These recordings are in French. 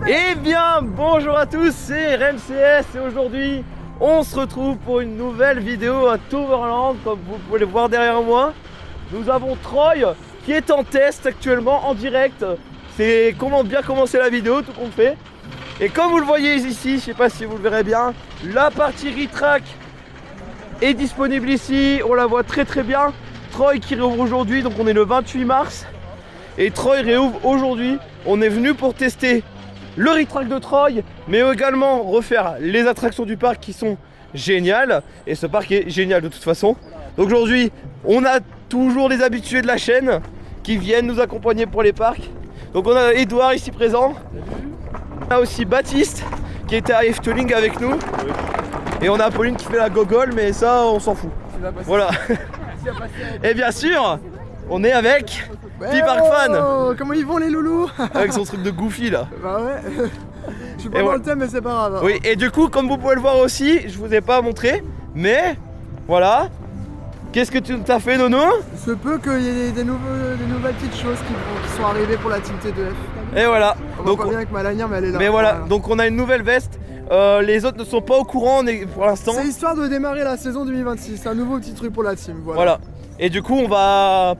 Eh bien, bonjour à tous, c'est RMCS et aujourd'hui, on se retrouve pour une nouvelle vidéo à Toverland, comme vous pouvez le voir derrière moi. Nous avons Troy qui est en test actuellement en direct. C'est comment bien commencer la vidéo, tout compte fait. Et comme vous le voyez ici, je sais pas si vous le verrez bien, la partie retrack est disponible ici, on la voit très très bien. Troy qui réouvre aujourd'hui, donc on est le 28 mars. Et Troy réouvre aujourd'hui. On est venu pour tester le retrack de Troy, mais également refaire les attractions du parc qui sont géniales. Et ce parc est génial de toute façon. Donc aujourd'hui, on a toujours les habitués de la chaîne qui viennent nous accompagner pour les parcs. Donc on a Edouard ici présent. On a aussi Baptiste qui était à Efteling avec nous. Et on a Pauline qui fait la gogole, mais ça on s'en fout. Voilà. Et bien sûr, on est avec P-Park Fan. Comment ils vont les loulous? Avec son truc de Goofy là. Bah ouais. Je suis pas dans le thème mais c'est pas grave. Oui, et du coup, comme vous pouvez le voir aussi, je vous ai pas montré, mais voilà. Qu'est-ce que tu t'as fait, Nono? Se peut qu'il y ait des nouvelles petites choses qui sont arrivées pour la team T2F. Et voilà. On Donc voit pas bien avec ma lanière mais elle est là. Mais voilà, donc on a une nouvelle veste. Les autres ne sont pas au courant pour l'instant. C'est histoire de démarrer la saison 2026. C'est un nouveau petit truc pour la team. Voilà. Et du coup, on va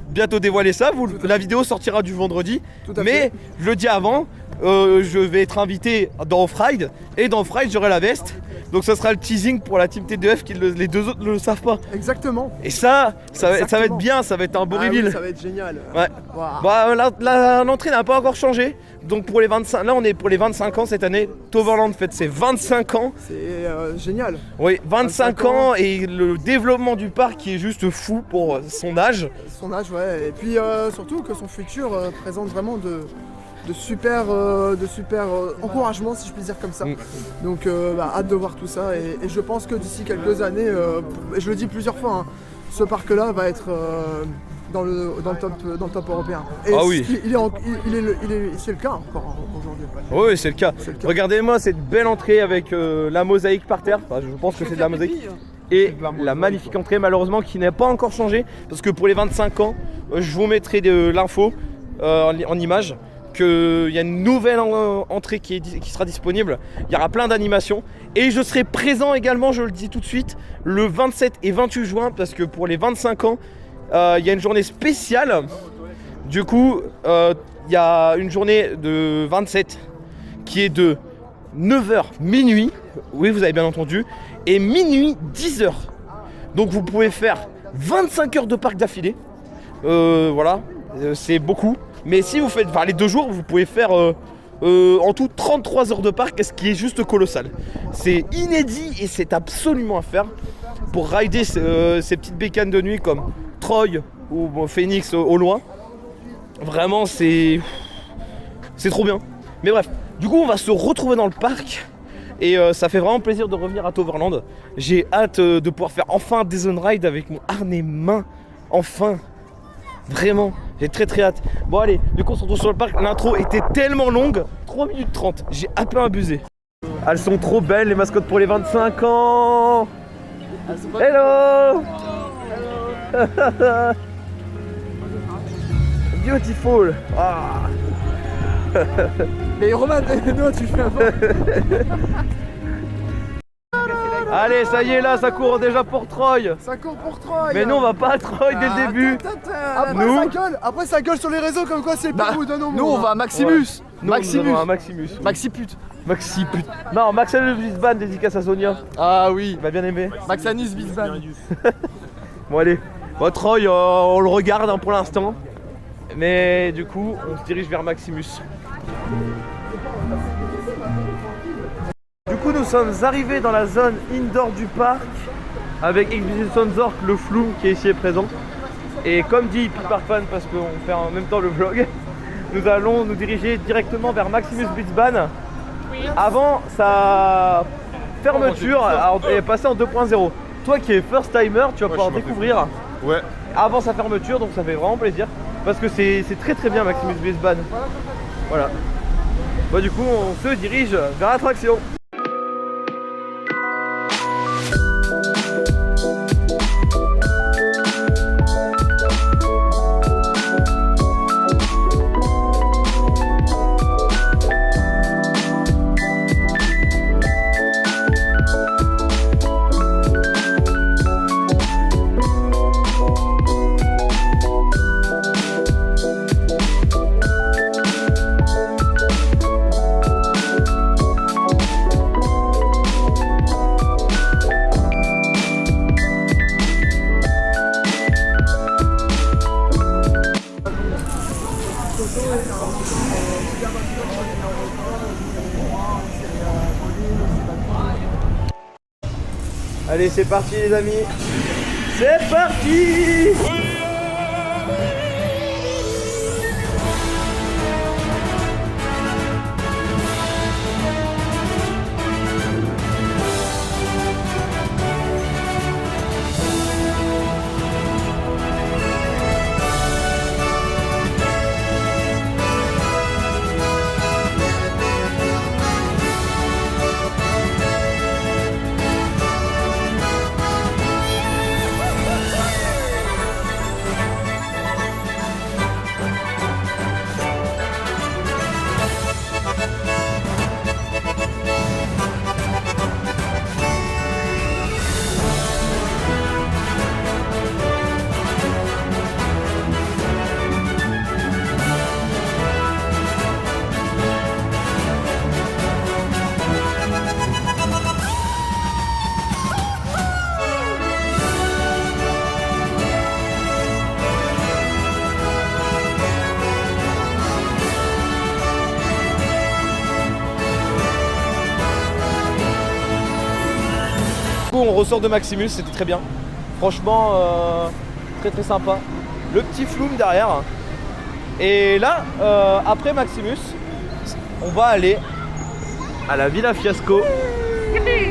bientôt dévoiler ça. La vidéo sortira du vendredi. Mais je le dis avant, je vais être invité dans Off-Ride. Et dans Off-Ride, j'aurai la veste. Donc ça sera le teasing pour la team T2F qui les deux autres ne le savent pas. Exactement. Et ça va être bien, ça va être un beau reveal. Oui, ça va être génial. Ouais. Wow. Bah, l'entrée n'a pas encore changé. Donc pour les 25, là on est pour les 25 ans cette année. Toverland fête ses 25 ans. C'est génial. Oui, 25 ans et le développement du parc qui est juste fou pour son âge. Son âge, ouais. Et puis surtout que son futur présente vraiment de super encouragement, si je puis dire comme ça. Donc hâte de voir tout ça et je pense que d'ici quelques années, et je le dis plusieurs fois, hein, ce parc là va être dans le top européen. Et ah oui. C'est le cas encore aujourd'hui. Oui, c'est le cas. Regardez-moi cette belle entrée avec la mosaïque par terre. Enfin, je pense que c'est de la mosaïque. Et la magnifique entrée malheureusement qui n'est pas encore changée. Parce que pour les 25 ans, je vous mettrai de l'info en image. Il y a une nouvelle entrée qui sera disponible. Il y aura plein d'animations. Et je serai présent également, je le dis tout de suite, le 27 et 28 juin. Parce que pour les 25 ans, il y a une journée spéciale. Du coup, il y a une journée de 27 qui est de 9h minuit. Oui, vous avez bien entendu. Et minuit 10h. Donc vous pouvez faire 25 heures de parc d'affilée. Voilà, c'est beaucoup. Mais si vous faites les 2 jours, vous pouvez faire en tout 33 heures de parc, ce qui est juste colossal. C'est inédit et c'est absolument à faire pour rider ces petites bécanes de nuit comme Troy ou Phoenix au loin. Vraiment, c'est trop bien. Mais bref, du coup, on va se retrouver dans le parc. Et ça fait vraiment plaisir de revenir à Toverland. J'ai hâte de pouvoir faire enfin des zone ride avec mon harnais main. Enfin. Vraiment, j'ai très hâte. Bon allez, du coup on se retrouve sur le parc. L'intro était tellement longue, 3 minutes 30, j'ai un peu abusé. Elles sont trop belles les mascottes pour les 25 ans. Hello. Beautiful. Ah. Mais Romain, non, tu fais un peu. Allez, ça y est là, ça court déjà pour Troy. Ça court pour Troy. Mais nous on va pas à Troy dès le début. Après ça gueule sur les réseaux comme quoi c'est pas vous donne au monde. Nous on va à Maximus. Ouais. Maximus. Maxipute. Non, Maxanus Bisban, dédicace à Sonia. Ah oui. Il va bien aimer. Maxanus Bisban. Bon allez. Bon Troy, on le regarde pour l'instant. Mais du coup, on se dirige vers Maximus. Du coup, nous sommes arrivés dans la zone indoor du parc avec Expedition Zork, le Flume qui est ici présent. Et comme dit P-Park Fan, parce qu'on fait en même temps le vlog, nous allons nous diriger directement vers Maximus Beachban avant sa fermeture et passer en 2.0. Toi qui es first timer, tu vas pouvoir découvrir avant sa fermeture, donc ça fait vraiment plaisir parce que c'est très bien Maximus Beachban. Voilà. Bah, du coup, on se dirige vers l'attraction. Allez, c'est parti les amis. C'est parti. On ressort de Maximus, c'était très bien. Franchement, très sympa. Le petit flume derrière. Et là, après Maximus, on va aller à la Villa Fiasco.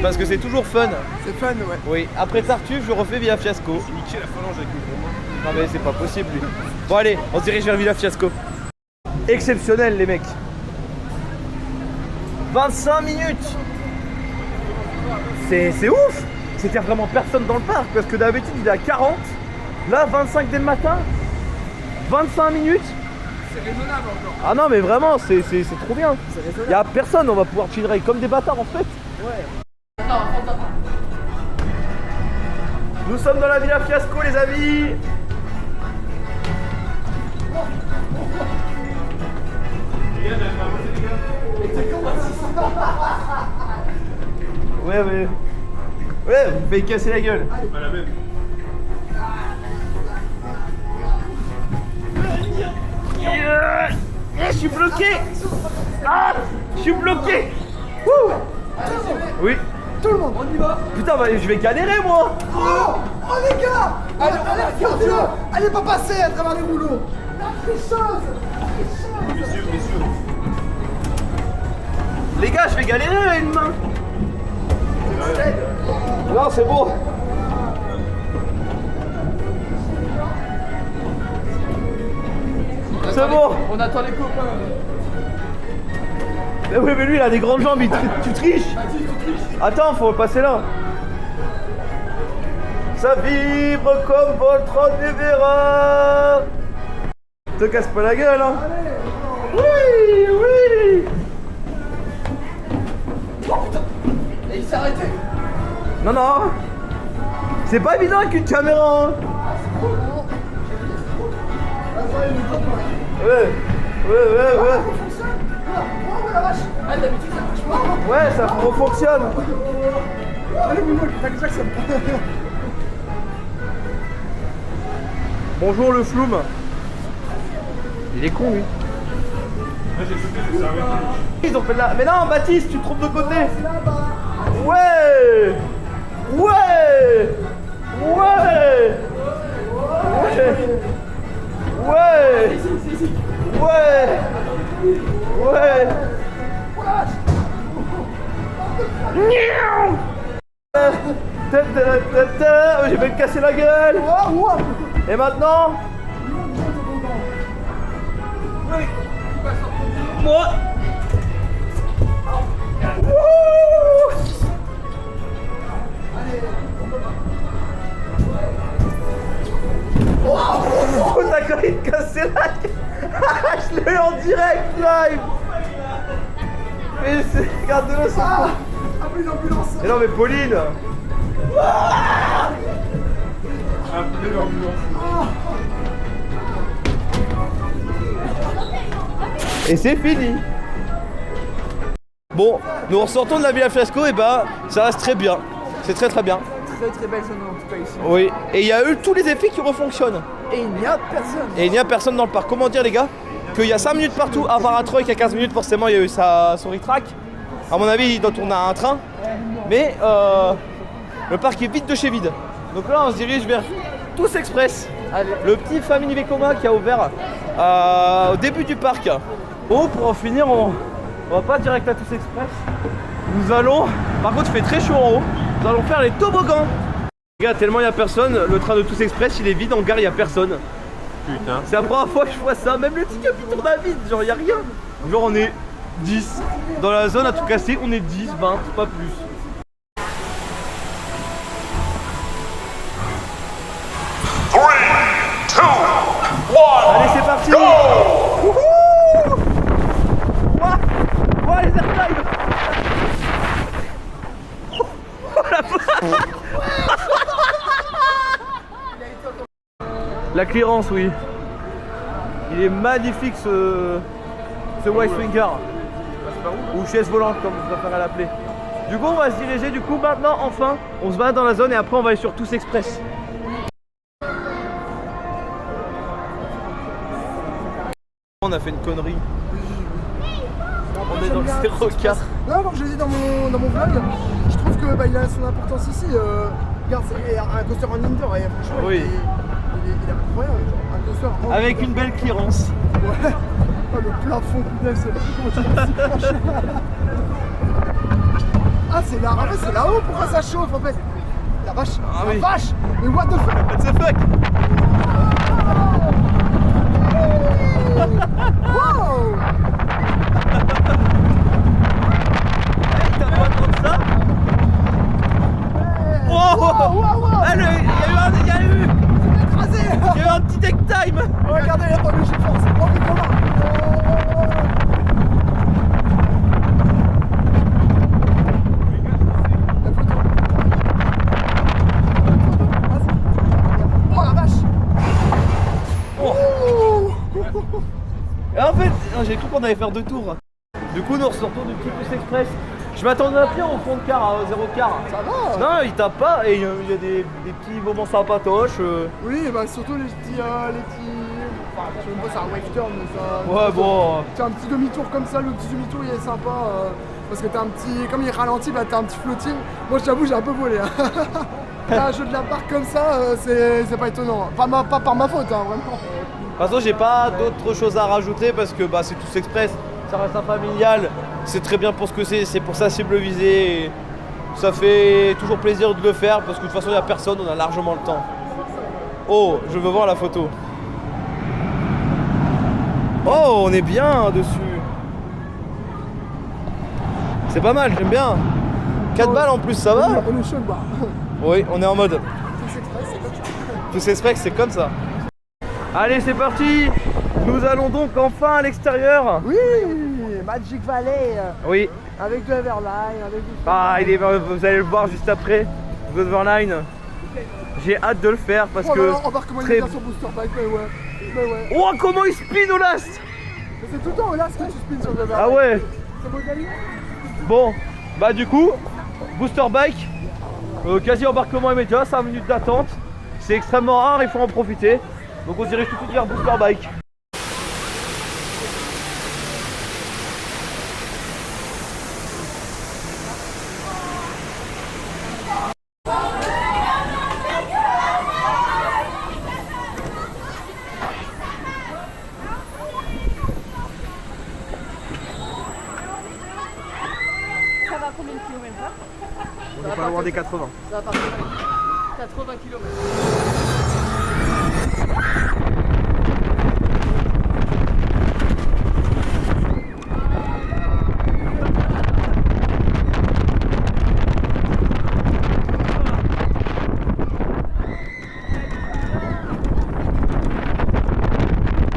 Parce que c'est toujours fun. C'est fun, ouais. Oui, après Tartuffe, je refais Villa Fiasco. C'est niqué la phalange avec le gros main. Non mais c'est pas possible lui. Bon allez, on se dirige vers Villa Fiasco. Exceptionnel les mecs. 25 minutes. C'est ouf. C'est qu'il n'y a vraiment personne dans le parc parce que d'habitude il est à 40. Là 25 dès le matin. 25 minutes. C'est raisonnable encore. Ah non mais vraiment c'est trop bien. C'est raisonnable. Il n'y a personne, on va pouvoir chiller comme des bâtards en fait. Ouais. Nous sommes dans la Villa Fiasco les amis. Ouais ouais. Ouais, vous faites casser la gueule. C'est pas la même. Je suis bloqué. Ah, je suis bloqué. Wouh. Oui. Tout le monde, on y va. Putain, bah, je vais galérer moi. Oh les gars. Allez, regardez-le. Elle est pas passée à travers les rouleaux. La tricheuse. Messieurs. Les gars, je vais galérer avec une main. Non, c'est bon. C'est bon. On attend les copains. Mais oui, mais lui il a des grandes jambes, tu triches. Attends, faut passer là. Ça vibre comme Voltron Nevera. Te casse pas la gueule, hein. Oui, oui. Et il s'est arrêté. Non, non. C'est pas évident avec une caméra, hein. Ouais. Oh la vache. Ah d'habitude ça marche pas. Ouais, ça fonctionne. Allez Michael Jackson. Bonjour le floume. Il est con lui. Ils ont fait là. Mais non Baptiste, tu te trompes de côté. Ouais. Ouais. Ouais. Ouais. Ouais. Ouais. J'ai fait me casser la gueule. Et maintenant moi. Oh t'as quand même cassé la gueule. Je l'ai eu en direct live. Mais c'est... Regarde-le ça. Appelez l'ambulance. Mais non mais Pauline. Appelez l'ambulance. Et c'est fini. Bon, nous ressortons de la Villa Fiasco et bah ça reste très bien. C'est très bien. Très belle zone en tout cas ici. Oui, et il y a eu tous les effets qui refonctionnent. Et il n'y a personne. Et il n'y a personne dans le parc. Comment dire les gars? qu'il y a 5 minutes partout, à part à Troyes, il y a 15 minutes, forcément, il y a eu son retrack. À mon avis, il doit tourner à un train. Mais le parc est vide de chez vide. Donc là, on se dirige vers Tous Express, le petit Family Vekoma qui a ouvert au début du parc. Oh, pour en finir, on va pas direct à Tous Express. Nous allons, par contre, il fait très chaud en haut. Nous allons faire les toboggans. Les gars, tellement il n'y a personne, le train de Tous Express, il est vide, en gare, il n'y a personne. Putain. C'est la première fois que je vois ça, même le ticket il tourne à vide, genre il n'y a rien. Genre on est 10. Dans la zone à tout casser, on est 10, 20, pas plus. Allez, c'est parti. Wouhou. Ouah, les airtime. Oh la vache. La clearance, oui. Il est magnifique ce White Swinger. Ou chaise volante comme vous préférez l'appeler. Du coup on va se diriger maintenant enfin. On se va dans la zone et après on va aller sur Tous Express. On a fait une connerie. On est dans le 04. Non, comme je l'ai dit dans mon vlog, je trouve que il a son importance ici. Regarde, c'est un coaster en indoor et franchement Oui. il est incroyable. Un coaster Avec une belle clearance. Ouais. Oh, le plafond, punaise, c'est Ah, c'est là. En fait, c'est là-haut. Pourquoi ça chauffe en fait? La vache. Ah, la oui. vache. Mais what the fuck? What the fuck? Wow. T'as pas entendu ça? Wow, wow. Ah, il y a eu Écrasé. un petit deck time. Regardez, il a pas bougé de force. Oh, mais comment? Oh la vache. Et en fait, j'ai cru qu'on allait faire 2 tours. Du coup, nous ressortons du petit Tous Express. Je m'attendais à pire au fond de car, à 0 car. Ça va? Non, il tape pas et il y a des petits moments sympatoches. Oui, bah surtout les petits. Enfin, je sais même pas, c'est un wave turn, mais ça. Ouais, bon. T'as un petit demi-tour comme ça, le petit demi-tour il est sympa. Parce que t'as un petit. Comme il ralentit, bah t'as un petit floating. Moi, je t'avoue, j'ai un peu volé. Hein. T'as un jeu de la barque comme ça, c'est pas étonnant. Pas par ma faute, hein, vraiment. De toute façon, j'ai pas d'autre chose à rajouter parce que bah, c'est Tous Express, ça reste un familial, c'est très bien pour ce que c'est pour sa cible visée. Et ça fait toujours plaisir de le faire parce que de toute façon, il n'y a personne, on a largement le temps. Oh, je veux voir la photo. Oh, on est bien dessus. C'est pas mal, j'aime bien. 4 balles en plus, ça va? On est chaud, bah. Oui, on est en mode. Tous Express, c'est comme ça. Tous Express, c'est comme ça. Allez, c'est parti. Nous allons donc enfin à l'extérieur. Oui, Magic Valley. Oui. Avec de Everline, avec du. Ah, vous allez le voir juste après. Goverline. J'ai hâte de le faire parce que. Embarquement très... immédiat sur Booster Bike, mais ouais. Oh, comment il spin au last. Mais c'est tout le temps là ce que tu spins sur de Everline. Ah ouais. C'est beau gagner. Bon, bah du coup, Booster Bike, quasi embarquement immédiat, 5 minutes d'attente. C'est extrêmement rare, il faut en profiter. Donc on se dirige tout de suite vers Booster Bike. Ça va combien de kilomètres là? On est pas loin des 80. Ça va partir 80 km.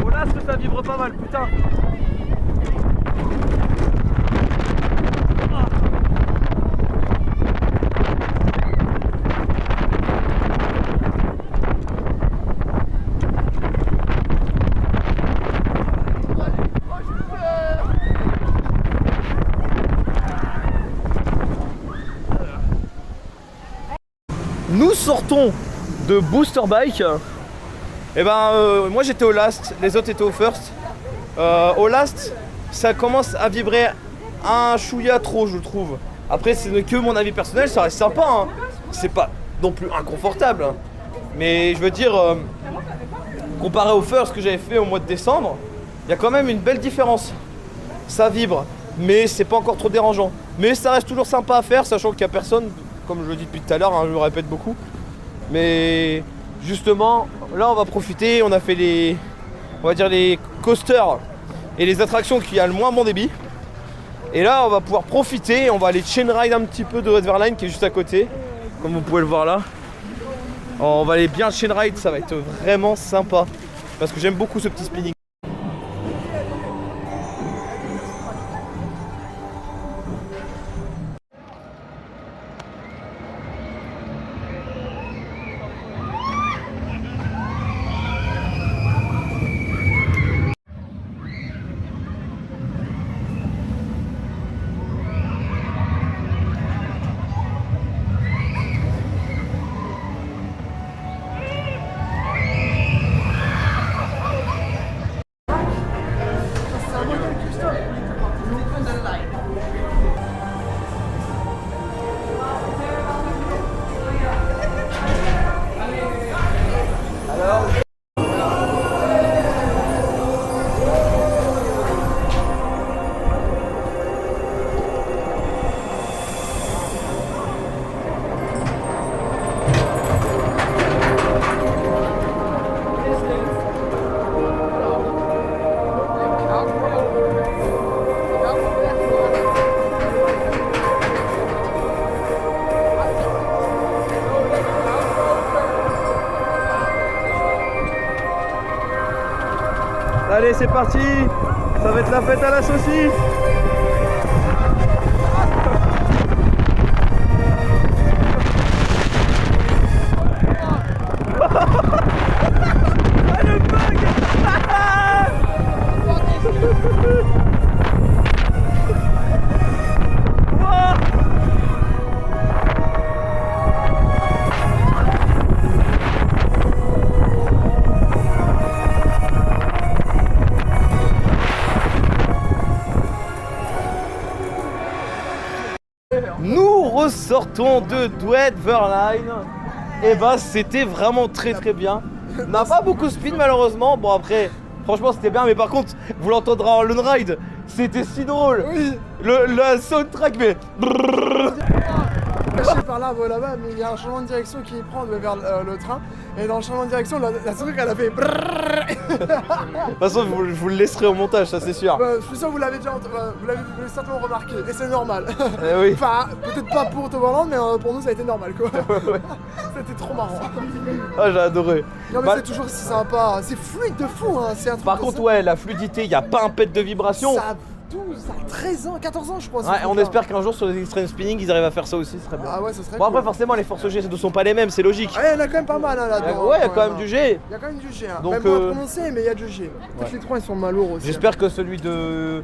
Oh là, ça vibre pas mal, putain. Nous sortons de Booster Bike. Et ben moi j'étais au last, les autres étaient au first. Au last, ça commence à vibrer un chouïa trop, je trouve. Après, c'est que mon avis personnel, ça reste sympa, hein. C'est pas non plus inconfortable, hein. Mais je veux dire, comparé au first que j'avais fait au mois de décembre, il y a quand même une belle différence. Ça vibre, mais c'est pas encore trop dérangeant. Mais ça reste toujours sympa à faire, sachant qu'il y a personne, comme je le dis depuis tout à l'heure, hein, je le répète beaucoup. Mais justement, là on va profiter, on a fait les, on va dire les coasters et les attractions qui a le moins bon débit. Et là on va pouvoir profiter, on va aller chain ride un petit peu de Redverline qui est juste à côté, comme vous pouvez le voir là. On va aller bien chain ride, ça va être vraiment sympa, parce que j'aime beaucoup ce petit spinning. Allez, c'est parti, ça va être la fête à la saucisse. Nous ressortons de Redverline. Et bah c'était vraiment très bien. On n'a pas beaucoup spin malheureusement. Bon après, franchement c'était bien, mais par contre, vous l'entendrez en long ride, c'était si drôle. Oui. Le soundtrack mais. Je sais par là, là-bas, mais il y a un changement de direction qui prend vers le train. Et dans le changement de direction, la souris elle a fait. De toute façon, je vous le laisserai au montage, ça c'est sûr. Je suis sûr que vous l'avez déjà vous l'avez certainement remarqué, et c'est normal. Oui. Enfin, peut-être pas pour Tomorrowland, mais pour nous ça a été normal quoi. C'était trop marrant. Ah, j'ai adoré. Non mais c'est toujours si sympa, c'est fluide de fou, hein. C'est un truc. Par contre, ouais, la fluidité, il n'y a pas un pet de vibration. Ça a 12, ça a 13 ans, 14 ans je crois. Ouais, on espère qu'un jour sur les extreme spinning ils arrivent à faire ça aussi, ce serait bien. Ah ouais, ça serait Bon cool. après forcément les forces G ne sont pas les mêmes, c'est logique. Ouais, il y en a quand même pas mal hein, là-dedans. Ouais, il y a quand même du G. Il y a quand même du G, hein. Donc, Même moins prononcé, mais il y a du G. Tous les trois ils sont mal lourds aussi. J'espère que celui de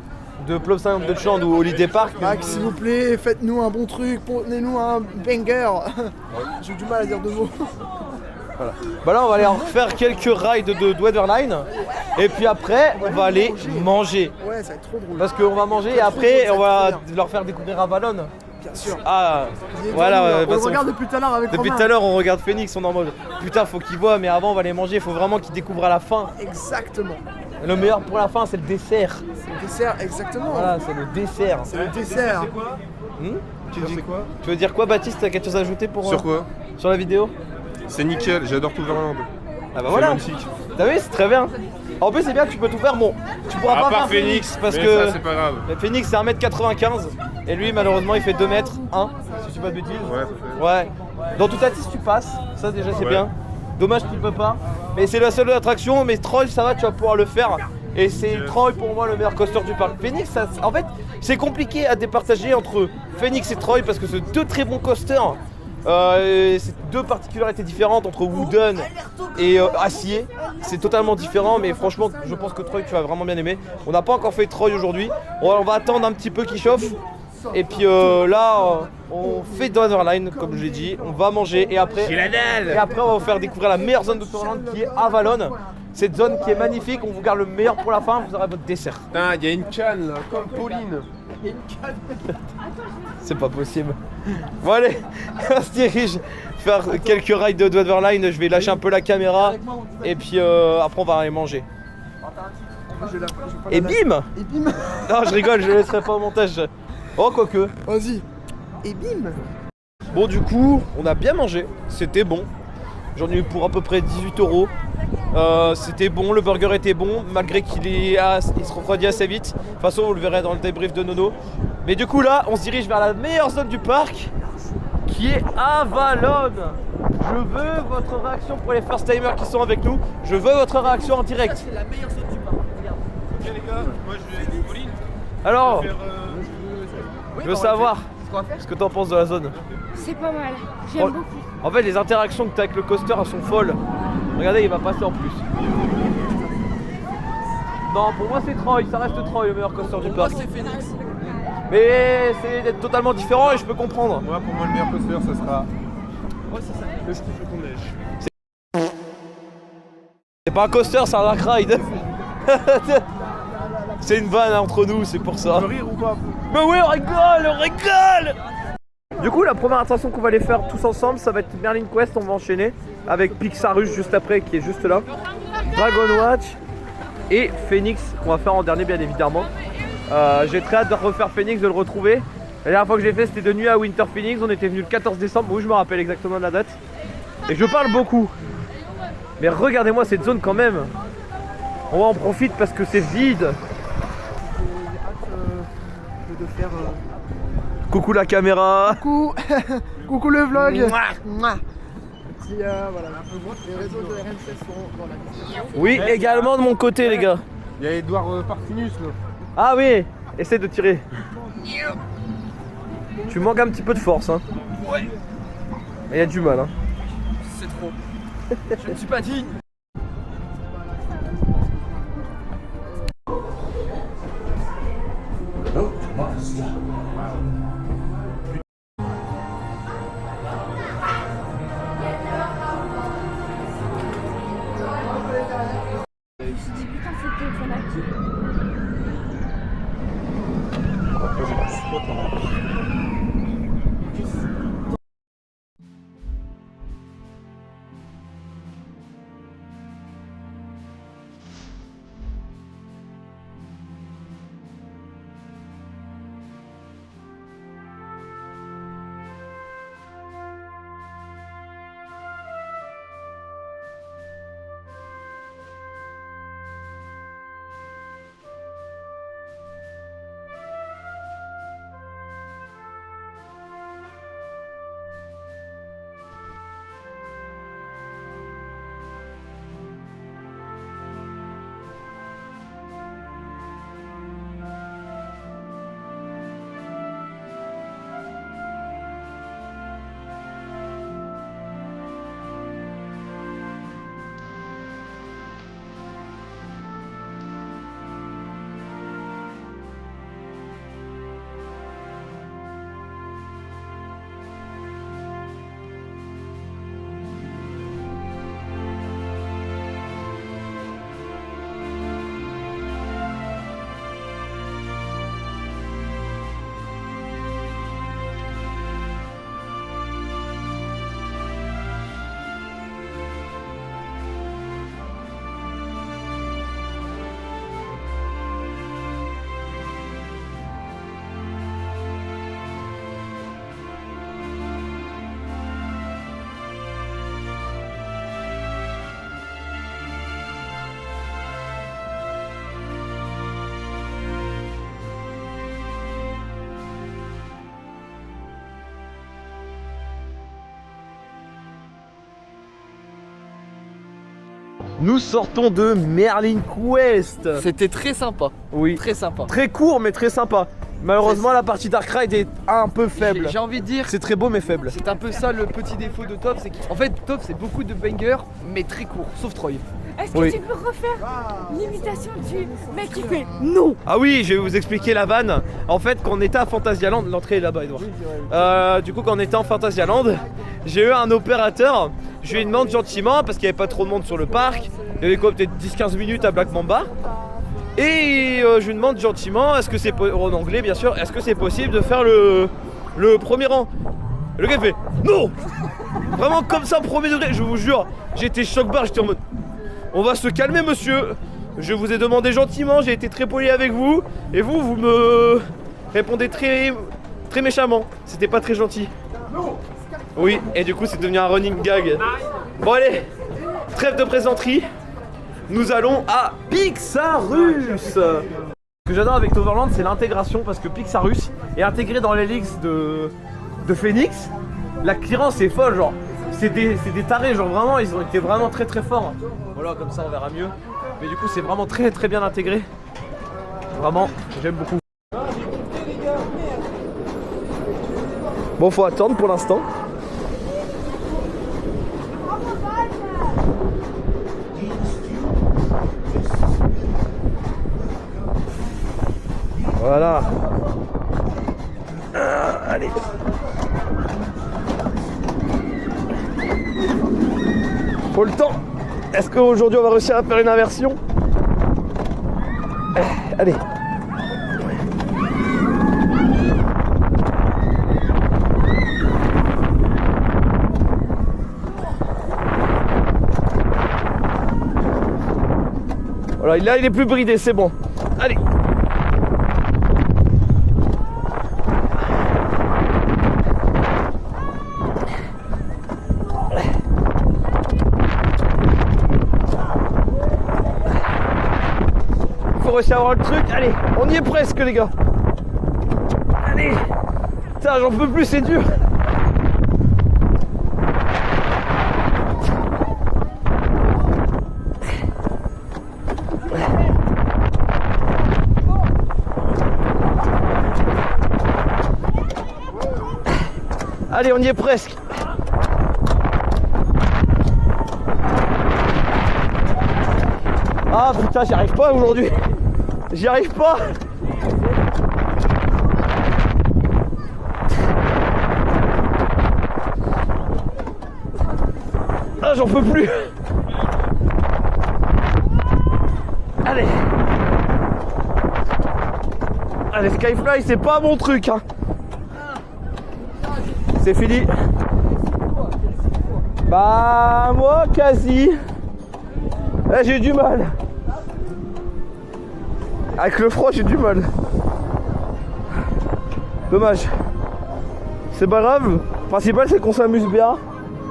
Plopsaint de Chand ou Holiday Park. Max, s'il vous plaît, faites-nous un bon truc, prenez-nous un banger. J'ai eu du mal à dire deux mots. Voilà. Bah là on va aller en refaire quelques rides de Redverline. Et puis après on va aller manger. Ouais, ça va être trop drôle. Parce qu'on va manger et après on va leur faire découvrir Avalon. Bien sûr. Ah Il est voilà. drôle, on bah, le regarde depuis tout à l'heure avec depuis Romain. tout à l'heure on regarde Phoenix, on est en mode putain faut qu'ils voient, mais avant on va les manger, il faut vraiment qu'ils découvrent à la fin. Exactement. Le meilleur pour la fin c'est le dessert. C'est le dessert, exactement. Voilà, c'est le dessert. C'est le dessert. C'est quoi Tu dis quoi Tu veux dire quoi Baptiste? T'as quelque chose à ajouter pour Sur quoi sur la vidéo? C'est nickel, j'adore tout Verland. Ah bah C'est voilà. magnifique. T'as vu, c'est très bien. En plus c'est bien que tu peux tout faire. Bon, tu pourras À pas part faire Phoenix, parce mais que ça c'est pas grave. le Phoenix c'est 1m95 et lui malheureusement il fait 2m1 si je dis pas de bêtises. Ouais, ça fait. Ouais. Dans tout si tu passes, ça déjà c'est Ouais. bien. Dommage qu'il peut pas. Mais c'est la seule attraction, mais Troy ça va, tu vas pouvoir le faire. Et c'est Troy pour moi le meilleur coaster du parc. Phoenix, ça, en fait, c'est compliqué à départager entre Phoenix et Troy parce que c'est deux très bons coasters. C'est deux particularités différentes entre Wooden et Acier. C'est totalement différent, mais franchement, je pense que Troy tu vas vraiment bien aimer. On n'a pas encore fait Troy aujourd'hui. On va attendre un petit peu qu'il chauffe. Et puis là, on fait Dweverline, comme je l'ai dit. On va manger et après, on va vous faire découvrir la meilleure zone de Dweverland qui est Avalon. Cette zone qui est magnifique, on vous garde le meilleur pour la fin, vous aurez votre dessert. Putain, il y a une canne là, comme Pauline. C'est pas possible. Bon allez, on se dirige faire quelques rides de Dweverline. Je vais lâcher un peu la caméra et puis après on va aller manger. Et bim. Et bim. Non, je rigole, je le laisserai pas au montage. Oh, quoique. Vas-y. Et bim. Bon, du coup, on a bien mangé. C'était bon. J'en ai eu pour à peu près 18 €. C'était bon, le burger était bon, malgré il se refroidit assez vite. De toute façon, vous le verrez dans le débrief de Nono. Mais du coup, là, on se dirige vers la meilleure zone du parc, qui est Avalon. Je veux votre réaction pour les first timers qui sont avec nous. Je veux votre réaction en direct. C'est la meilleure zone du parc. Regarde. Ok les gars, moi je vais Pauline. Alors, Oui, je veux savoir ce que t'en penses de la zone. C'est pas mal, j'aime beaucoup. En fait, les interactions que t'as avec le coaster, elles sont folles. Regardez, il va passer en plus. Non, pour moi c'est Troy, ça reste Troy le meilleur coaster du parc. Moi c'est Phoenix. Mais c'est d'être totalement différent et je peux comprendre. Moi pour moi le meilleur coaster ça sera le ski flocon de neige. C'est pas un coaster, c'est un dark ride. C'est une vanne entre nous, c'est pour ça. On peut rire ou pas? Mais oui, on rigole. Du coup, la première attraction qu'on va aller faire tous ensemble, ça va être Merlin Quest. On va enchaîner avec Pixarus juste après, qui est juste là. Dragon Watch et Phoenix qu'on va faire en dernier, bien évidemment. J'ai très hâte de refaire Phoenix, de le retrouver. La dernière fois que je l'ai fait, c'était de nuit à Winter Phoenix. On était venu le 14 décembre. Oui, je me rappelle exactement de la date. Et je parle beaucoup. Mais regardez-moi cette zone quand même. On en profite parce que c'est vide. J'ai hâte de faire. Coucou la caméra. Coucou. Coucou le vlog. Mouah. Mouah. Petit, voilà, les réseaux de RMC sont dans la description. Oui, également de mon côté, les gars. Il y a Edouard Partinus là. Ah oui, essaie de tirer. Tu manques un petit peu de force, hein. Ouais. Il y a du mal, hein. C'est trop. Je ne suis pas digne. Je me suis dit putain c'était Fanaki. Nous sortons de Merlin Quest. C'était très sympa. Oui. Très sympa. Très court mais très sympa. Malheureusement la partie Dark Ride est un peu faible. J'ai envie de dire, C'est très beau mais faible. c'est un peu ça le petit défaut de Top, c'est qu'en fait Top c'est beaucoup de bangers mais très court, sauf Troy. est-ce que Oui. tu peux refaire l'imitation du mec qui fait non? Ah oui, je vais vous expliquer la vanne. En fait, quand on était à Fantasyland, l'entrée est là-bas, Edouard. Du coup, quand on était en Fantasyland, j'ai eu un opérateur. Je lui demande gentiment, parce qu'il n'y avait pas trop de monde sur le parc. Il y avait quoi, peut-être 10-15 minutes à Black Mamba. Et je lui demande gentiment, est-ce que c'est en anglais bien sûr, est-ce que c'est possible de faire le premier rang? Et le gars fait non. Vraiment comme ça, premier degré, je vous jure. J'étais choc-barre, j'étais en mode on va se calmer monsieur. Je vous ai demandé gentiment, j'ai été très poli avec vous. Et vous me répondez très méchamment. C'était pas très gentil. Oui, et du coup c'est devenu un running gag. Bon allez, trêve de plaisanterie. Nous allons à Pixarus. Ce que j'adore avec Toverland, c'est l'intégration parce que Pixarus est intégré dans les ligues de Phoenix. La clearance est folle, genre. C'est des tarés, genre vraiment, ils ont été vraiment très très forts. Voilà, comme ça on verra mieux. Mais du coup, c'est vraiment très très bien intégré. Vraiment, j'aime beaucoup. Bon, faut attendre pour l'instant. Voilà. Allez. Faut le temps. Est-ce qu'aujourd'hui on va réussir à faire une inversion? Allez. Voilà, là il est plus bridé, c'est bon. Allez. Réussir à avoir le truc, allez, on y est presque les gars. Allez, putain j'en peux plus, c'est dur. Allez, on y est presque. Ah putain, j'y arrive pas aujourd'hui. J'y arrive pas. Ah, j'en peux plus. Allez. Allez, Skyfly, c'est pas mon truc, hein. C'est fini. Bah, moi, quasi. Là, j'ai du mal. Avec le froid, j'ai du mal. Dommage. C'est pas grave. Le principal, c'est qu'on s'amuse bien.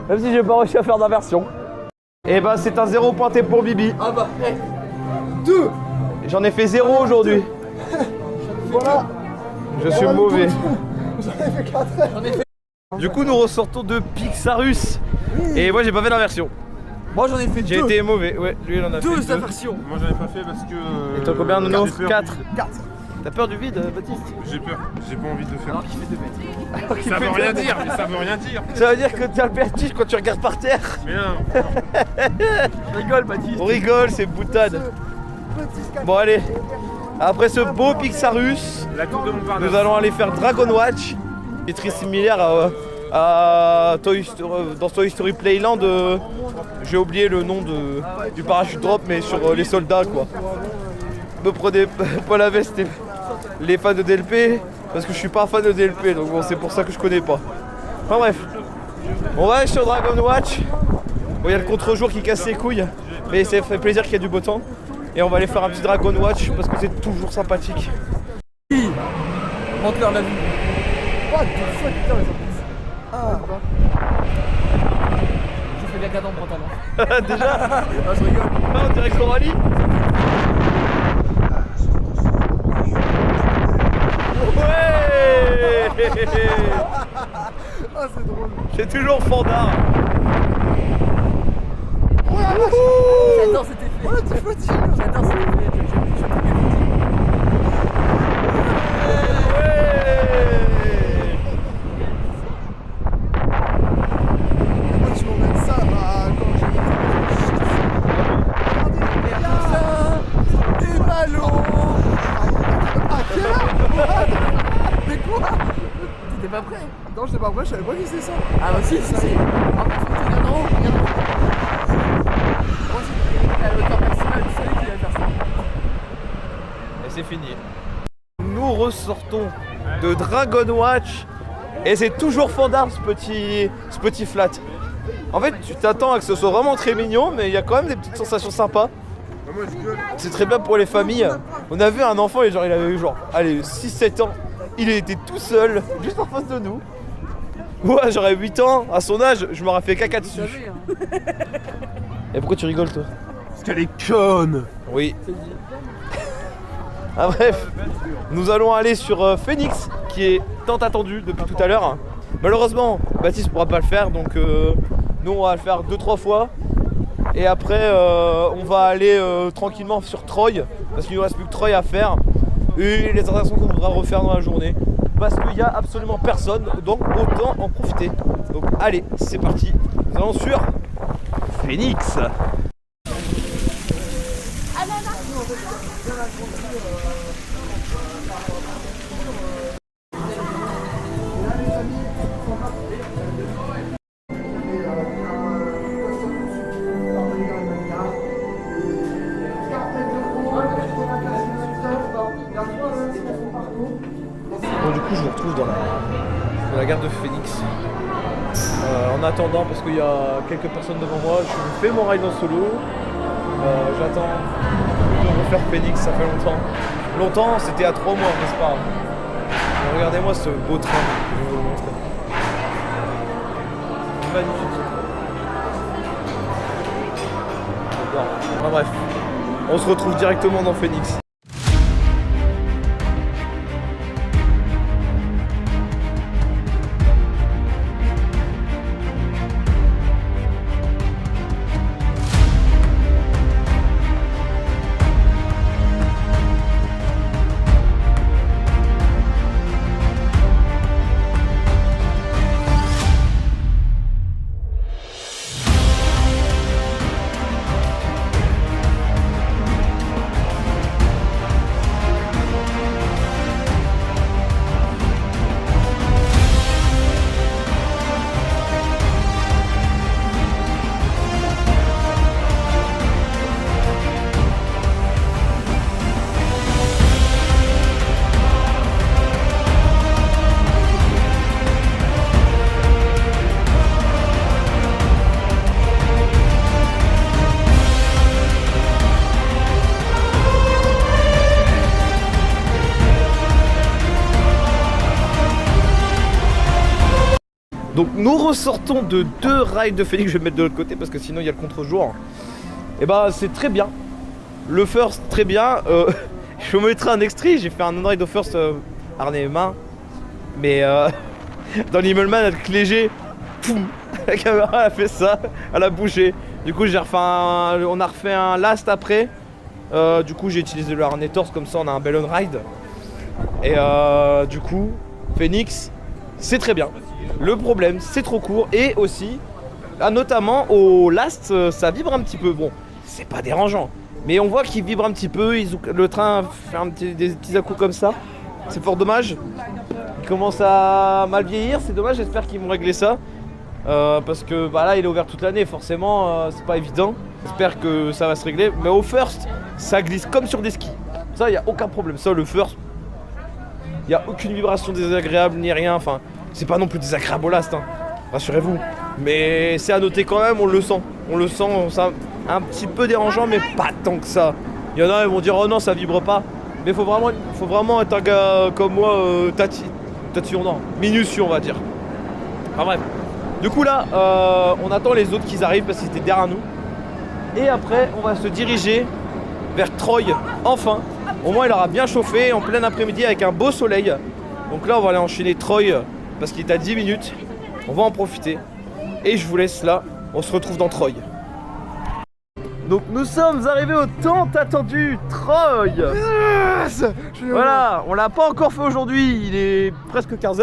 Même si j'ai pas réussi à faire d'inversion. Et bah, c'est un 0 pointé pour Bibi. Ah bah, 2. J'en ai fait 0 aujourd'hui. Voilà. Je suis mauvais. J'en ai fait 4. Du coup, nous ressortons de Pixarus. Et moi, j'ai pas fait d'inversion. moi j'en ai fait J'ai 2. été mauvais. Ouais, lui, il en a fait 2. inversions. Moi j'en ai pas fait parce que. Et toi, combien, Nono? j'ai peur 4. du- 4. T'as peur du vide, Baptiste? J'ai peur, j'ai pas envie de le faire. Alors qu'il fait 2 mètres. Ça veut rien dire, mais ça veut rien dire. Ça veut dire que t'as le vertige quand tu regardes par terre. Mais non. Je rigole, Baptiste. On rigole, c'est boutade. Bon, allez. Après ce beau Pixarus, La tour de Montparnasse. nous allons aller faire Dragon Watch. C'est très similaire à dans Toy Story Playland. J'ai oublié le nom du parachute drop, mais sur les soldats quoi. Me prenez pas la veste les fans de DLP, parce que je suis pas fan de DLP, donc bon, c'est pour ça que je connais pas. Enfin bref, on va aller sur Dragon Watch. Bon, il y a le contre-jour qui casse les couilles, mais ça fait plaisir qu'il y ait du beau temps. Et on va aller faire un petit Dragon Watch parce que c'est toujours sympathique. Montre-leur la vue. What the fuck, putain, les enfants. Ah, Je fais bien cadeau en pantalon. Déjà, Ah, je rigole. on dirait Coralie. Ouais. ah c'est drôle. C'est toujours fandard. J'adore cet effet. Oh, tu fatigue. J'adore cet effet. Je trouve qu'il Moi, tu m'emmènes ça bah, quand j'ai. pas prêt. Non, j'étais pas prêt, je savais pas qui c'était ça. Ah bah si, si, si. En fait, faut que tu regardes en haut, regarde en haut. Moi, c'est le temps maximal, tu savais qu'il allait faire ça. Et c'est fini. Nous ressortons de Dragon Watch et c'est toujours fandard ce petit flat. En fait, tu t'attends à que ce soit vraiment très mignon, mais il y a quand même des petites sensations sympas. C'est très bien pour les familles. On a vu un enfant, et genre, il avait eu genre, allez, 6-7 ans. Il était tout seul, juste en face de nous. Moi, j'aurais 8 ans, à son âge, je m'aurais fait caca dessus. Et pourquoi tu rigoles, toi? Parce qu'elle est conne. Oui. Ah bref, nous allons aller sur Phoenix, qui est tant attendu depuis tout à l'heure. Malheureusement, Baptiste pourra pas le faire, donc nous on va le faire 2-3 fois. Et après, on va aller tranquillement sur Troy, parce qu'il nous reste plus que Troy à faire. Et les attractions qu'on voudra refaire dans la journée. Parce qu'il n'y a absolument personne, donc autant en profiter. Donc allez, c'est parti. Nous allons sur Phoenix. Bon, du coup, je vous retrouve dans la gare de Phoenix. En attendant, parce qu'il y a quelques personnes devant moi, je fais mon ride en solo. J'attends de refaire Phoenix, ça fait longtemps. Longtemps, c'était à 3 mois, n'est-ce pas? Regardez-moi ce beau train, je vais vous le montrer. Magnifique. J'adore. Enfin bref, on se retrouve directement dans Phoenix. Donc nous ressortons de 2 rides de Phoenix, je vais me mettre de l'autre côté parce que sinon il y a le contre-jour. Et bah c'est très bien. Le first très bien. Je vous mettrai un extrait, j'ai fait un on-ride au first harnais et main. Mais dans l'Himmelman avec léger, poum, la caméra elle a fait ça, elle a bougé. Du coup j'ai refait on a refait un last après. Du coup j'ai utilisé le harnais torse, comme ça on a un bel on-ride. Et du coup, Phoenix, c'est très bien. Le problème, c'est trop court et aussi, là, notamment au last, ça vibre un petit peu. Bon, c'est pas dérangeant, mais on voit qu'il vibre un petit peu. Le train fait des petits à-coups comme ça. C'est fort dommage. Il commence à mal vieillir, c'est dommage. J'espère qu'ils vont régler ça parce que bah, là, il est ouvert toute l'année. Forcément, c'est pas évident. J'espère que ça va se régler. Mais au first, ça glisse comme sur des skis. Ça, il y a aucun problème. Ça, le first, il y a aucune vibration désagréable ni rien. Enfin. C'est pas non plus désagréable au last, hein. Rassurez-vous. Mais c'est à noter quand même, on le sent. On le sent, ça, un petit peu dérangeant, mais pas tant que ça. Il y en a, ils vont dire, oh non, ça vibre pas. Mais faut vraiment être un gars comme moi, tatillon, non, minutieux, on va dire. Enfin bref. Du coup là, on attend les autres qu'ils arrivent parce qu'ils étaient derrière nous. Et après, on va se diriger vers Troy, enfin. Au moins, il aura bien chauffé en plein après-midi avec un beau soleil. Donc là, on va aller enchaîner Troy. Parce qu'il est à 10 minutes, on va en profiter. Et je vous laisse là, on se retrouve dans Troy. Donc nous sommes arrivés au tant attendu Troy. Yes, voilà, on l'a pas encore fait aujourd'hui, il est presque 15h.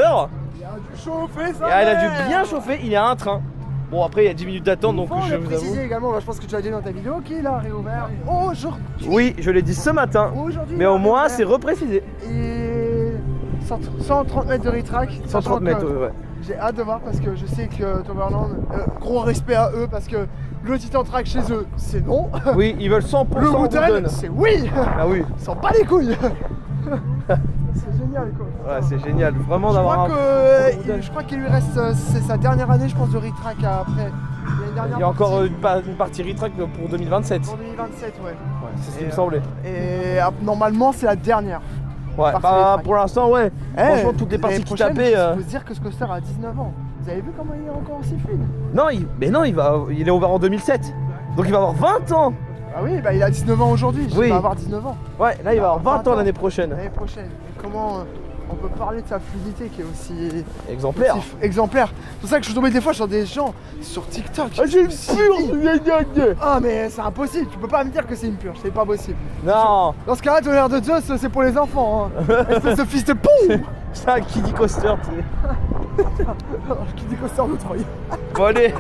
Il a dû chauffer ça. Et il a dû bien chauffer, il est à un train. Bon après il y a 10 minutes d'attente donc je vous préciser avoue. également, je pense que tu l'as dit dans ta vidéo, qu'il a réouvert aujourd'hui. Oui, je l'ai dit ce matin, Aujourd'hui, mais au moins c'est reprécisé. Et 130 mètres de retrack. 130 mètres, ouais. J'ai hâte de voir parce que je sais que Tomberland, gros respect à eux parce que le Titan Track chez eux, c'est non. Oui, ils veulent 100% Le Wooden. Wooden, c'est oui. Ah oui. Ils s'en bat les couilles. C'est génial quoi. Ouais, c'est génial, vraiment Je d'avoir crois un... que je crois qu'il lui reste, c'est sa dernière année je pense de retrack après. Il y a encore une partie retrack pour 2027. En 2027 ouais. Ouais, c'est ce qui me semblait. Et normalement c'est la dernière. Ouais, partie bah retrack. pour l'instant, ouais. Franchement, toutes les l'année parties qui prochaine, tapaient... Il faut se dire que ce coaster a 19 ans. Vous avez vu comment il est encore aussi fluide? Non, il est ouvert en 2007. Donc il va avoir 20 ans. Ah oui, bah il a 19 ans aujourd'hui, Oui. il va avoir 19 ans. Ouais, là il va avoir 20 ans l'année prochaine. L'année prochaine. Et comment on peut parler de sa fluidité qui est aussi Exemplaire. exemplaire. C'est pour ça que je suis tombé des fois sur des gens sur TikTok. Ah, j'ai une purge. Ah mais c'est impossible, tu peux pas me dire que c'est une purge, c'est pas possible. Non. Dans ce cas-là, tonnerre de Zeus, c'est pour les enfants. Hein. Espèce de fils de pont. C'est un kiddie coaster, tu sais. Qui dit coaster de Troy. Bon allez,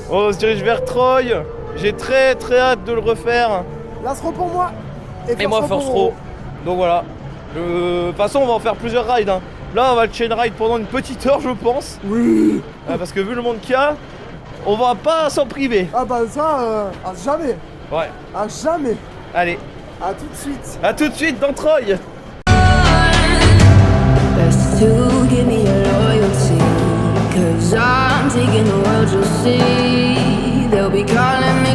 on se dirige vers Troy. J'ai très hâte de le refaire. L'Astro pour moi. Et moi First Row. Donc voilà. De toute façon on va en faire plusieurs rides. Hein. Là on va le chain ride pendant une petite heure je pense. Oui. Parce que vu le monde qu'il y a, on va pas s'en priver. Ah bah ça, à jamais. Ouais. À jamais. Allez, À tout de suite. à tout de suite dans Troy. Best to give me your loyalty, 'cause I'm taking the world, you'll see. They'll be calling me,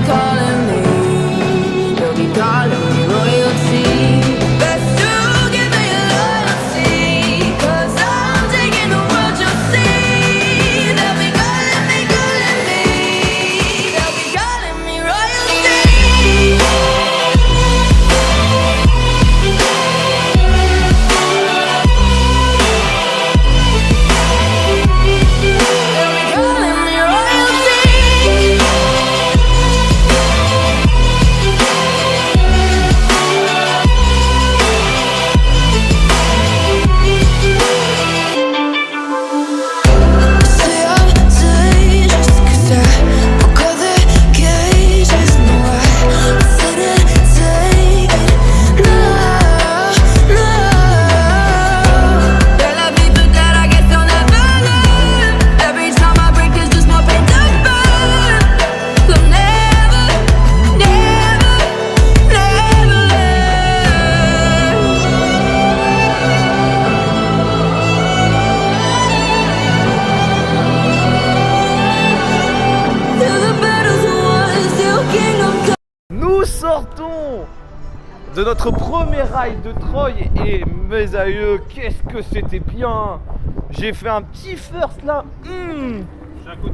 they'll be calling me royalty. Best to give me your loyalty, 'cause I'm taking the world, you'll see. They'll be calling me, they'll be calling me royalty. Nous sortons de notre premier ride de Troy et mes aïeux, qu'est-ce que c'était bien. J'ai fait un petit first là.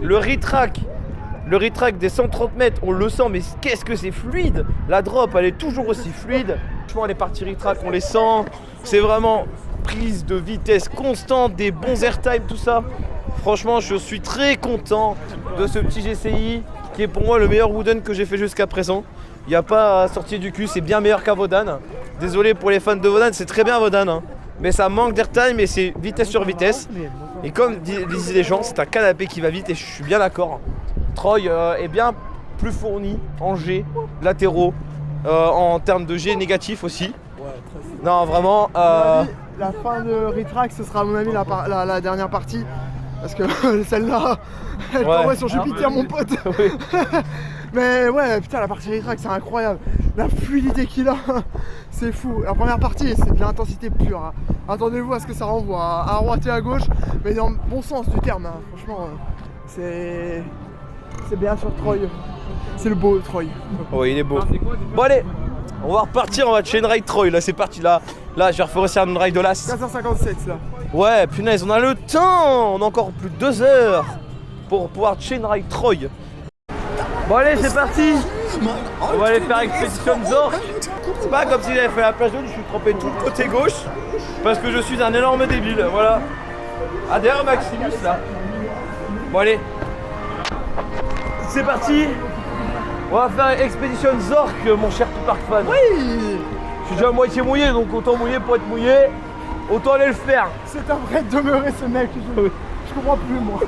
Le retrack des 130 mètres, on le sent, mais qu'est-ce que c'est fluide. La drop, elle est toujours aussi fluide. Franchement, les parties retrack, on les sent. C'est vraiment prise de vitesse constante, des bons airtime, tout ça. Franchement, je suis très content de ce petit GCI qui est pour moi le meilleur Wooden que j'ai fait jusqu'à présent. Il n'y a pas à sortir du cul, c'est bien meilleur qu'à Wodan. Désolé pour les fans de Wodan, c'est très bien Wodan, hein. Mais ça manque d'airtime et c'est vitesse sur vitesse. Et comme disent les gens, c'est un canapé qui va vite et je suis bien d'accord. Troy est bien plus fourni en G, latéraux, en termes de G négatif aussi. Non, vraiment. À mon avis, la fin de retrack, ce sera à mon avis la dernière partie. Parce que celle-là, elle t'envoie sur Jupiter, mon pote. Oui. Mais ouais, putain, la partie retrack, c'est incroyable. La fluidité qu'il a, c'est fou. La première partie, c'est de l'intensité pure. Hein. Attendez-vous à ce que ça renvoie à droite et à gauche, mais dans le bon sens du terme. Hein. Franchement, c'est bien sur Troy. C'est le beau Troy. Oh, il est beau. Bon, allez, on va repartir, on va chain ride Troy. Là, c'est parti. Là, je vais refaire aussi un ride de l'As. 15h57 là. Ouais, punaise, on a le temps. On a encore plus de 2 heures pour pouvoir chain ride Troy. Bon allez, c'est parti. On va aller faire Expedition Zork. C'est pas comme si j'avais fait la plage jaune, je suis trempé tout le côté gauche parce que je suis un énorme débile, voilà. Ah derrière Maximus là. Bon allez, c'est parti. On va faire Expedition Zork, mon cher Park fan. Oui. Je suis déjà à moitié mouillé, donc autant mouiller pour être mouillé, autant aller le faire. C'est un vrai demeuré ce mec. Je comprends plus moi.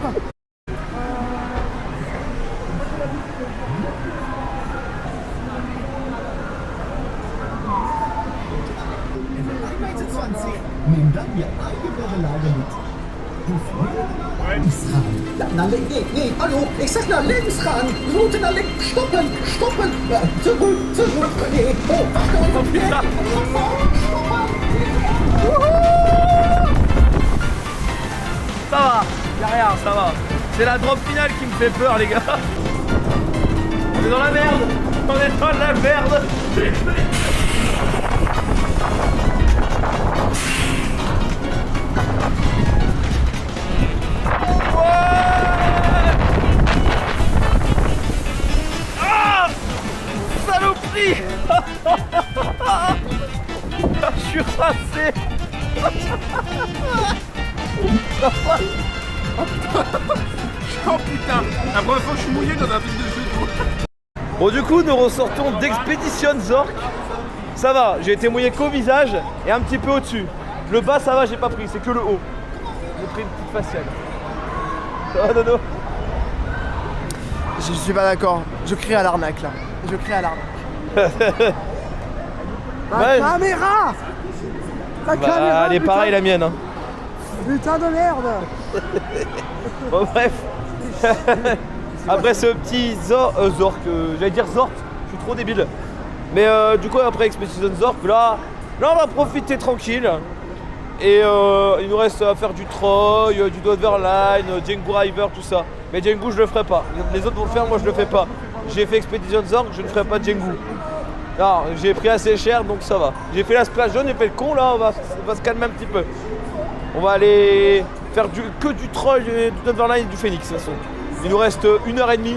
neem dan je eigen weddenlagen niet. Levensgaan. Ja, naar links. Nee, hallo. Ik zeg naar links gaan. We moeten naar links. Stoppen. Terug. Nee. Oh, wacht even. Stoppen. Ça va, y'a rien, ça va. C'est la drop finale qui me fait peur, les gars. On est dans la merde. On est dans la merde. Ah, saloperie. Je suis rincé. Oh putain, la première fois que je suis mouillé dans un film de jeu de mots. Bon, du coup, nous ressortons d'Expedition Zork. Ça va, j'ai été mouillé qu'au visage et un petit peu au-dessus. Le bas, ça va, j'ai pas pris, c'est que le haut. J'ai pris une petite faciale. Ça va, Dodo? Je suis pas d'accord. Je crie à l'arnaque là. Je crie à l'arnaque. Ouais. Caméra. La Bah, elle est pareille, la mienne. Hein. Putain de merde. Bon, bref. Après ce petit Zork, j'allais dire Zork, je suis trop débile. Mais du coup, après Expedition Zork, là, on va profiter tranquille. Et il nous reste à faire du Troy, du Dodverline, Django River, tout ça. Mais Django, je le ferai pas. Les autres vont le faire, moi je le fais pas. J'ai fait Expedition Zork, je ne ferai pas Django. Non, j'ai pris assez cher, donc ça va. J'ai fait la splash jaune, j'ai fait le con, là, on va se calmer un petit peu. On va aller faire que du Troy, du Dodverline et du Phoenix, de toute façon. Il nous reste 1h30,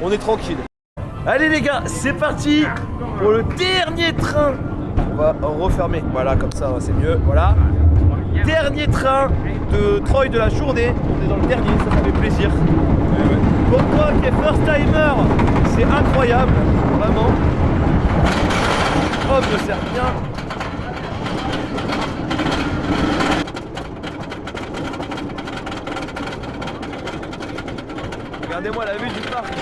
on est tranquille. Allez les gars, c'est parti pour le dernier train. On va refermer, voilà, comme ça c'est mieux, voilà. Dernier train de Troy de la journée. On est dans le dernier, ça fait plaisir. Pour moi qui est first timer, c'est incroyable, vraiment. Oh, je me sers bien. Regardez-moi la vue du parc.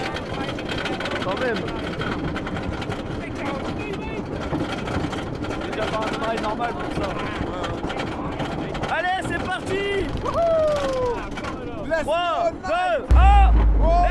Quand même. J'ai déjà pas un trail normal pour ça. Allez, c'est parti. 3, 2, 1, let's go.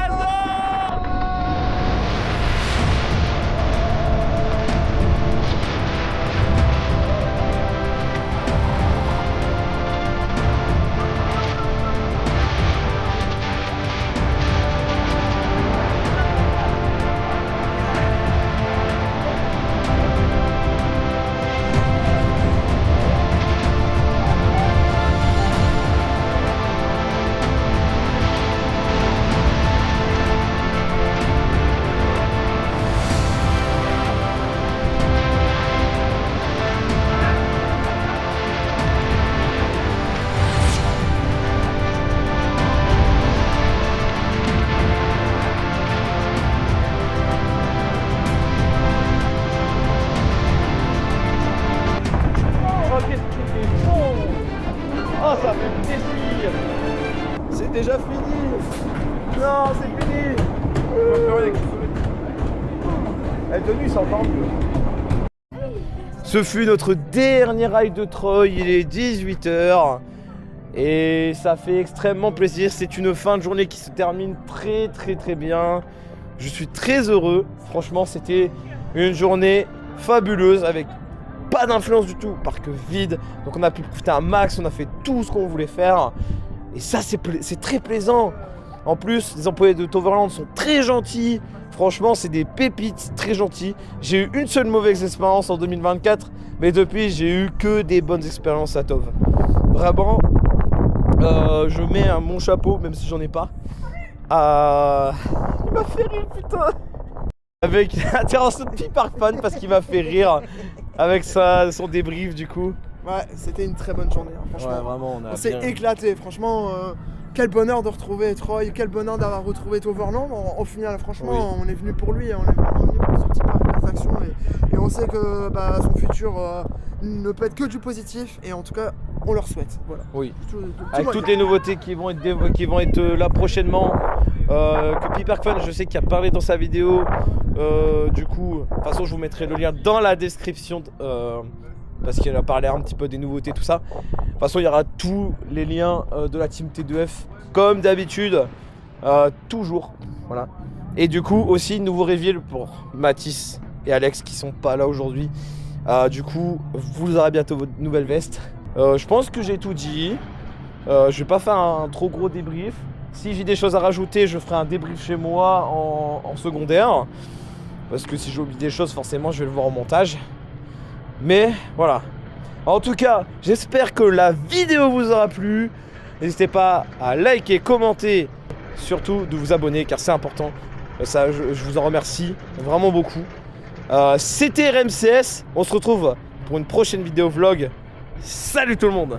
Oh, ça fait plaisir. C'est déjà fini. Non, c'est fini. Elle est tenue, c'est encore mieux. Ce fut notre dernier ride de Troy, il est 18h. Et ça fait extrêmement plaisir. C'est une fin de journée qui se termine très bien. Je suis très heureux. Franchement, c'était une journée fabuleuse avec pas d'influence du tout, parc vide, donc on a pu profiter un max, on a fait tout ce qu'on voulait faire, et ça c'est très plaisant. En plus, les employés de Toverland sont très gentils, franchement c'est des pépites, très gentils. J'ai eu une seule mauvaise expérience en 2024, mais depuis j'ai eu que des bonnes expériences à Tov. Vraiment, je mets mon chapeau, même si j'en ai pas. Il m'a fait rire, putain. Avec l'intervention de Piparfan parce qu'il m'a fait rire avec son débrief du coup. Ouais, c'était une très bonne journée, hein, franchement. Ouais, vraiment, on s'est éclaté, franchement. Quel bonheur de retrouver Troy, quel bonheur d'avoir retrouvé Toverland. Au final, franchement, oui. On est venu pour lui, on est vraiment venu pour ce petit parc d'attraction et on sait que son futur ne peut être que du positif et en tout cas, on leur souhaite. Voilà. Oui. Avec toutes les nouveautés qui vont être là prochainement. Que Piparfan, je sais qu'il a parlé dans sa vidéo. Du coup, de toute façon, je vous mettrai le lien dans la description parce qu'il a parlé un petit peu des nouveautés, tout ça. De toute façon, il y aura tous les liens de la team T2F, comme d'habitude, toujours. Voilà. Et du coup, aussi, nouveau reveal pour Mathis et Alex qui sont pas là aujourd'hui. Du coup, vous aurez bientôt votre nouvelle veste. Je pense que j'ai tout dit. Je vais pas faire un trop gros débrief. Si j'ai des choses à rajouter, je ferai un débrief chez moi en secondaire. Parce que si j'oublie des choses, forcément, je vais le voir en montage. Mais voilà. En tout cas, j'espère que la vidéo vous aura plu. N'hésitez pas à liker, commenter, surtout de vous abonner car c'est important. Ça, je vous en remercie vraiment beaucoup. C'était RMCS. On se retrouve pour une prochaine vidéo vlog. Salut tout le monde!